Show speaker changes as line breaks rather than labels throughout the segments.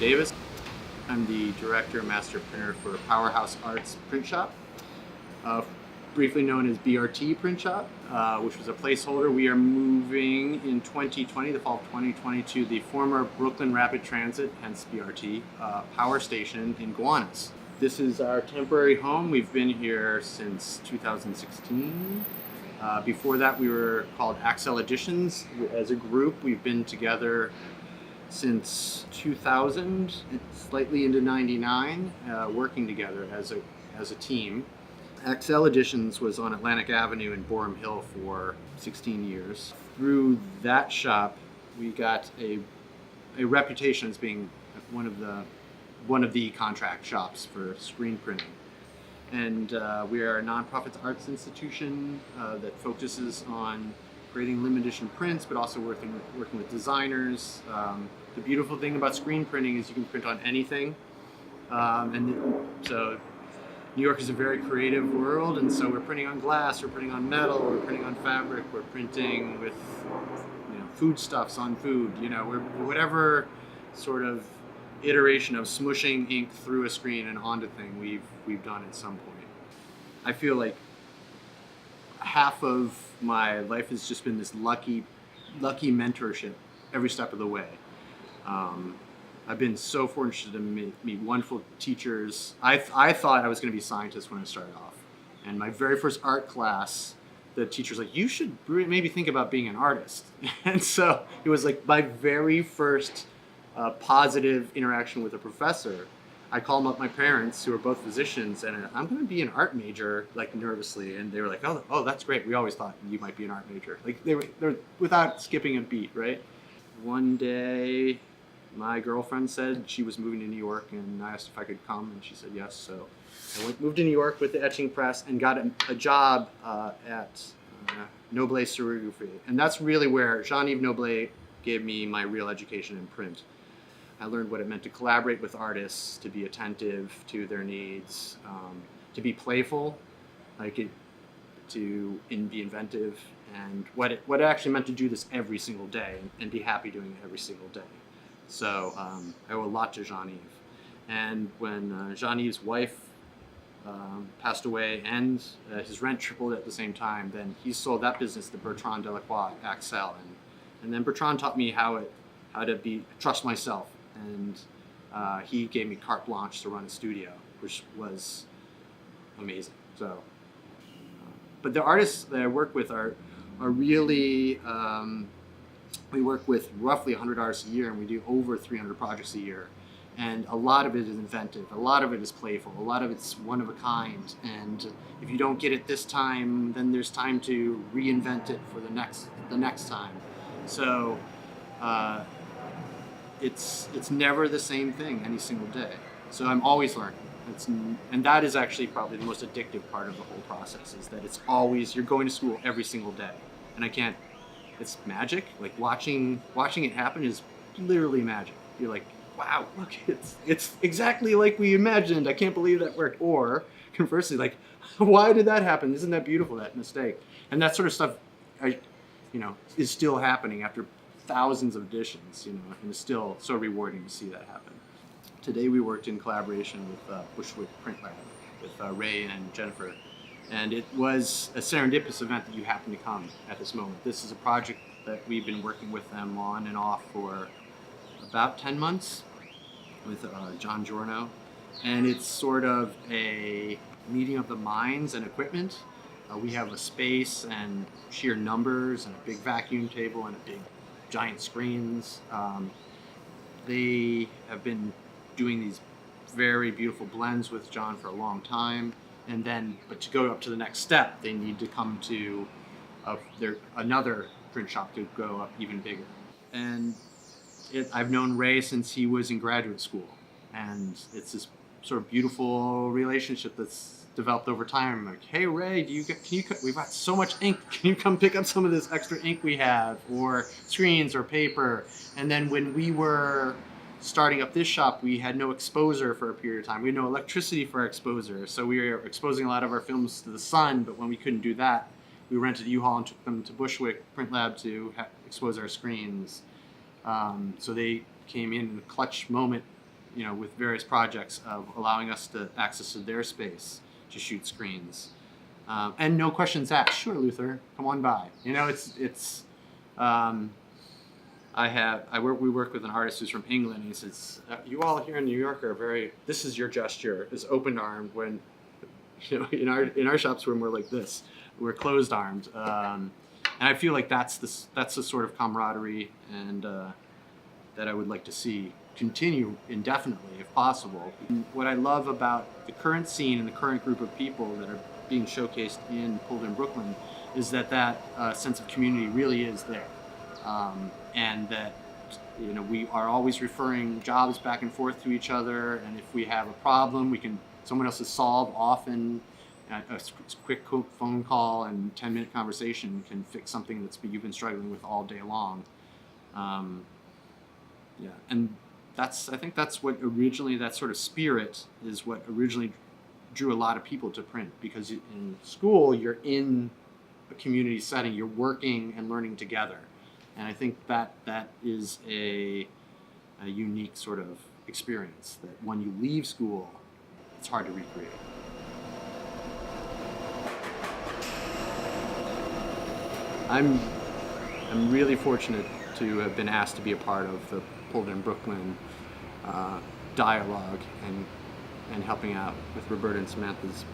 Davis. I'm the director and master printer for Powerhouse Art's Printshop, briefly known as BRT Printshop, which was a placeholder. We are moving in 2020, the fall of 2020, to the former Brooklyn Rapid Transit, hence BRT, power station in Gowanus. This is our temporary home. We've been here since 2016. Before that, we were called Axel Editions. As a group, we've been together since 2000, slightly into 99, working together as a team. Axel Editions was on Atlantic Avenue in Boerum Hill for 16 years. Through that shop, we got a reputation as being one of the contract shops for screen printing. And we are a nonprofit arts institution that focuses on creating limited edition prints, but also working with designers. The beautiful thing about screen printing is you can print on anything. So New York is a very creative world, and so we're printing on glass, we're printing on metal, we're printing on fabric, we're printing with foodstuffs on food. We're whatever sort of iteration of smushing ink through a screen and onto thing we've done at some point. I feel like half of my life has just been this lucky mentorship every step of the way. I've been so fortunate to meet wonderful teachers. I thought I was going to be a scientist when I started off. And my very first art class, the teacher's like, you should maybe think about being an artist. And so it was like my very first positive interaction with a professor. I called up my parents, who are both physicians, and I'm going to be an art major, like nervously. And they were like, oh, that's great. We always thought you might be an art major. Like they were without skipping a beat, right? One day, my girlfriend said she was moving to New York, and I asked if I could come, and she said yes. So I moved to New York with the etching press and got a job at Noble Serigraphy. And that's really where Jean-Yves Noble gave me my real education in print. I learned what it meant to collaborate with artists, to be attentive to their needs, to be playful, to be inventive, and what it actually meant to do this every single day and be happy doing it every single day. So I owe a lot to Jean-Yves. And when Jean-Yves' wife passed away and his rent tripled at the same time, then he sold that business to Bertrand Delacroix, Axel. And then Bertrand taught me how to trust myself. And he gave me carte blanche to run a studio, which was amazing. So, but the artists that I work with are really, we work with roughly 100 artists a year, and we do over 300 projects a year. And a lot of it is inventive, a lot of it is playful, a lot of it's one of a kind. And if you don't get it this time, then there's time to reinvent it for the next time. So it's never the same thing any single day. So I'm always learning. And that is actually probably the most addictive part of the whole process, is that it's always, you're going to school every single day. And it's magic. Like watching it happen is literally magic. You're like, wow, look, it's exactly like we imagined. I can't believe that worked. Or conversely, like, why did that happen? Isn't that beautiful, that mistake? And that sort of stuff, is still happening after thousands of editions, and it's still so rewarding to see that happen. Today we worked in collaboration with Bushwick Print Lab, with Ray and Jennifer. And it was a serendipitous event that you happened to come at this moment. This is a project that we've been working with them on and off for about 10 months with John Giorno. And it's sort of a meeting of the minds and equipment. We have a space and sheer numbers and a big vacuum table and a big giant screens. They have been doing these very beautiful blends with John for a long time. But to go up to the next step, they need to come to another print shop to go up even bigger. And I've known Ray since he was in graduate school, and it's this sort of beautiful relationship that's developed over time. I'm like, hey Ray, we've got so much ink. Can you come pick up some of this extra ink we have, or screens or paper? And then when we were starting up this shop, we had no exposer for a period of time. We had no electricity for our exposer, so we were exposing a lot of our films to the sun. But when we couldn't do that, we rented a U-Haul and took them to Bushwick Print Lab to expose our screens. So they came in a clutch moment with various projects of allowing us to access to their space to shoot screens. And no questions asked. Sure, Luther, come on by. It's we work with an artist who's from England. He says, you all here in New York are this is your gesture, is open-armed, when, in our shops we're more like this. We're closed-armed. And I feel like that's the sort of camaraderie and that I would like to see continue indefinitely, if possible. And what I love about the current scene and the current group of people that are being showcased in Pulled in Brooklyn is that sense of community really is there. And that we are always referring jobs back and forth to each other, and if we have a problem, someone else has solved. Often a quick phone call and 10-minute conversation can fix something you've been struggling with all day long. And I think that's what originally, that sort of spirit is what originally drew a lot of people to print, because in school you're in a community setting, you're working and learning together. And I think that is a unique sort of experience that when you leave school, it's hard to recreate. I'm really fortunate to have been asked to be a part of the Pulled in Brooklyn dialogue and helping out with Roberta and Samantha's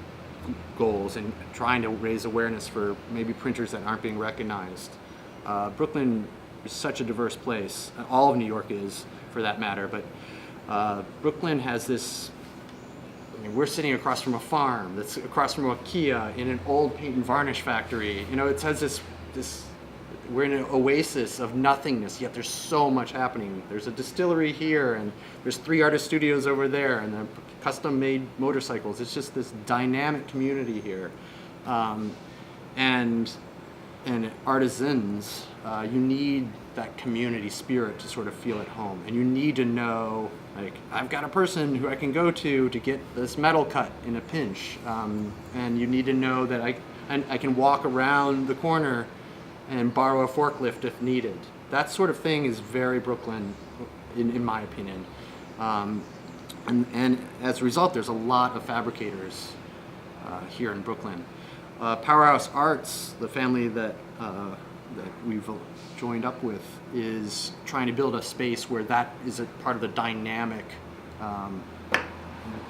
goals and trying to raise awareness for maybe printers that aren't being recognized. Brooklyn is such a diverse place. All of New York is, for that matter, but Brooklyn has this. We're sitting across from a farm that's across from IKEA in an old paint and varnish factory. It has this. We're in an oasis of nothingness, yet there's so much happening. There's a distillery here, and there's 3 artist studios over there, and custom-made motorcycles. It's just this dynamic community here. And artisans, you need that community spirit to sort of feel at home. And you need to know, I've got a person who I can go to get this metal cut in a pinch. And you need to know that I can walk around the corner and borrow a forklift if needed. That sort of thing is very Brooklyn, in my opinion. And as a result, there's a lot of fabricators here in Brooklyn. Powerhouse Arts, the family that we've joined up with, is trying to build a space where that is a part of the dynamic of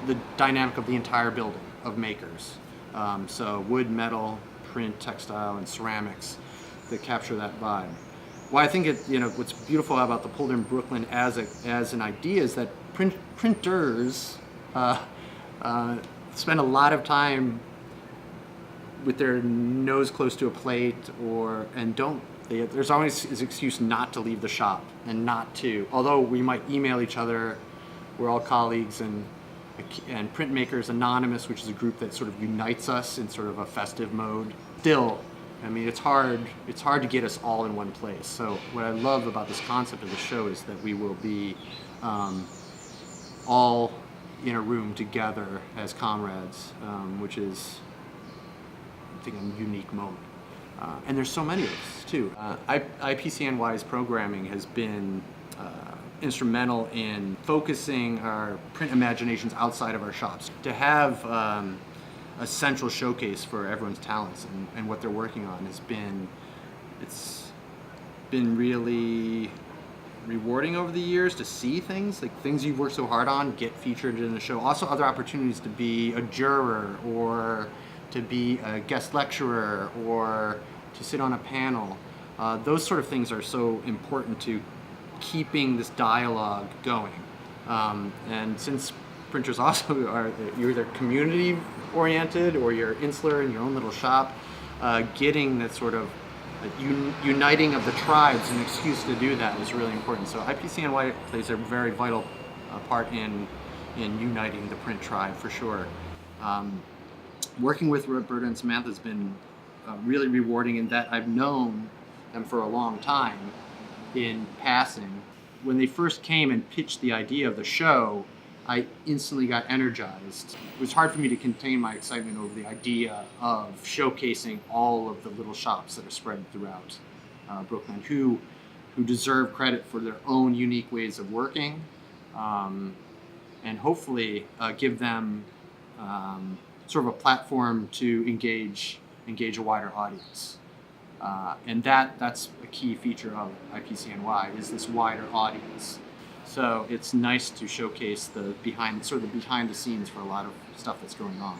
the entire building of makers. So wood, metal, print, textile, and ceramics that capture that vibe. Well, I think what's beautiful about the Pulled in Brooklyn as an idea is that printers spend a lot of time with their nose close to a plate, there's always this excuse not to leave the shop and not to, although we might email each other, we're all colleagues, and Printmakers Anonymous, which is a group that sort of unites us in sort of a festive mode. Still, it's hard to get us all in one place. So what I love about this concept of the show is that we will be all in a room together as comrades, which is, I think, a unique moment. And there's so many of us, too. IPCNY's programming has been instrumental in focusing our print imaginations outside of our shops. To have a central showcase for everyone's talents and what they're working on it's been really rewarding over the years to see things you've worked so hard on get featured in the show. Also other opportunities to be a juror or to be a guest lecturer or to sit on a panel. Those sort of things are so important to keeping this dialogue going. And since printers also you're either community oriented or you're insular in your own little shop, getting that sort of uniting of the tribes, an excuse to do that is really important. So IPCNY plays a very vital part in uniting the print tribe for sure. Working with Roberta and Samantha has been really rewarding in that I've known them for a long time in passing. When they first came and pitched the idea of the show, I instantly got energized. It was hard for me to contain my excitement over the idea of showcasing all of the little shops that are spread throughout Brooklyn, who deserve credit for their own unique ways of working, and hopefully give them sort of a platform to engage a wider audience. And that's a key feature of IPCNY, is this wider audience. So it's nice to showcase the behind the scenes for a lot of stuff that's going on.